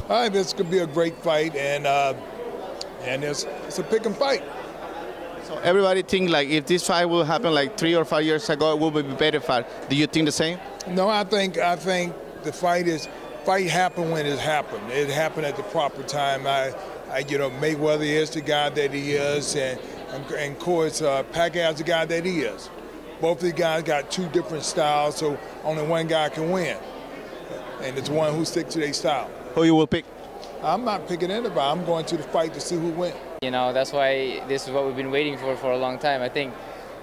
All right, this could be a great fight, and it's a pick and fight. So everybody think like if this fight will happen like 3 or 5 years ago, it will be a better fight. Do you think the same? No, I think the fight happened when it happened. It happened at the proper time. Mayweather is the guy that he is, and of course Pacquiao is the guy that he is. Both of the guys got two different styles, so only one guy can win, and it's one who sticks to their style. Who you will pick? I'm not picking anybody. I'm going to the fight to see who wins. You know, that's why this is what we've been waiting for a long time. I think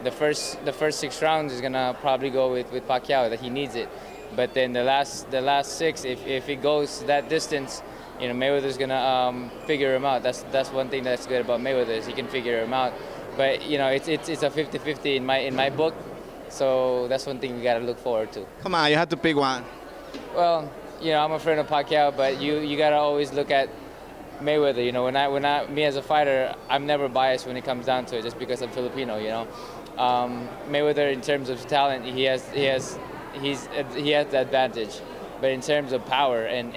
the first 6 rounds is gonna probably go with Pacquiao, that he needs it. But then the last 6, if it goes that distance, you know, Mayweather's gonna figure him out. That's one thing that's good about Mayweather, is he can figure him out. But you know, it's a 50-50 in my book. So that's one thing we gotta look forward to. Come on, you have to pick one. Well, you know, I'm a friend of Pacquiao, but you gotta always look at Mayweather. You know, me as a fighter, I'm never biased when it comes down to it, just because I'm Filipino. You know, Mayweather, in terms of talent, he has the advantage, but in terms of power and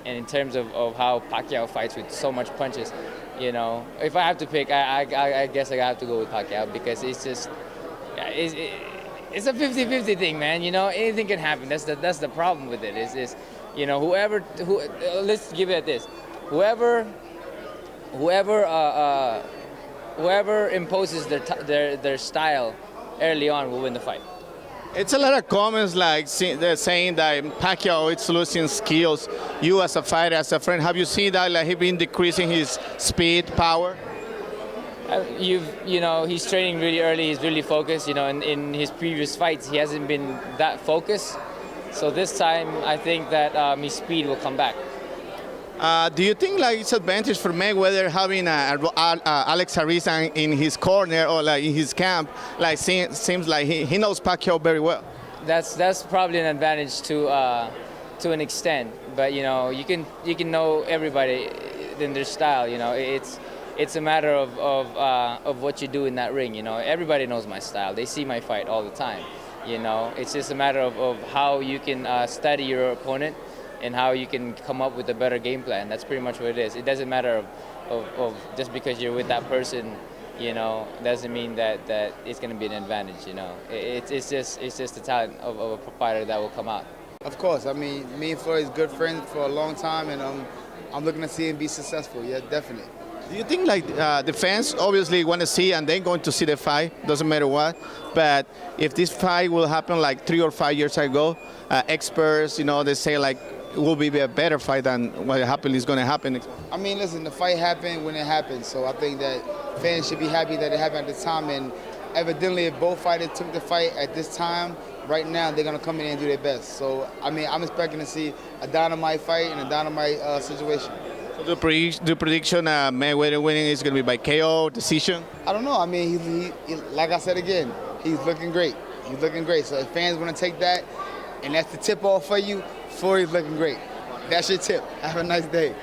in terms of how Pacquiao fights with so much punches, you know, if I have to pick, I guess I have to go with Pacquiao, because it's a 50-50 thing, man. You know, anything can happen. That's the problem with it. Is you know, let's give it this. Whoever imposes their style early on will win the fight. It's a lot of comments like they're saying that Pacquiao is losing skills. You as a fighter, as a friend, have you seen that? Like, he been decreasing his speed, power? You know, he's training really early. He's really focused. You know, in his previous fights, he hasn't been that focused. So this time, I think that his speed will come back. Do you think like it's advantage for Mayweather having Alex Harrison in his corner or like in his camp? Like, seems like he knows Pacquiao very well. That's probably an advantage to an extent. But you know, you can know everybody in their style. You know, it's a matter of what you do in that ring. You know, everybody knows my style. They see my fight all the time. You know, it's just a matter of how you can study your opponent and how you can come up with a better game plan. That's pretty much what it is. It doesn't matter of just because you're with that person, you know, doesn't mean that it's going to be an advantage. You know, it's just the talent of a fighter that will come out. Of course. I mean, me and Floyd is good friends for a long time, and I'm looking to see him be successful. Yeah, definitely. Do you think like the fans obviously want to see and they're going to see the fight, doesn't matter what, but if this fight will happen like 3 or 5 years ago, experts, you know, they say like it will be a better fight than what happened is going to happen. I mean, listen, the fight happened when it happened, so I think that fans should be happy that it happened at the time, and evidently if both fighters took the fight at this time, right now they're going to come in and do their best. So, I mean, I'm expecting to see a dynamite fight and a dynamite situation. So the prediction Mayweather winning is going to be by KO decision? I don't know. I mean, he like I said again, he's looking great. He's looking great. So if fans want to take that, and that's the tip off for you, Floyd's looking great. That's your tip. Have a nice day.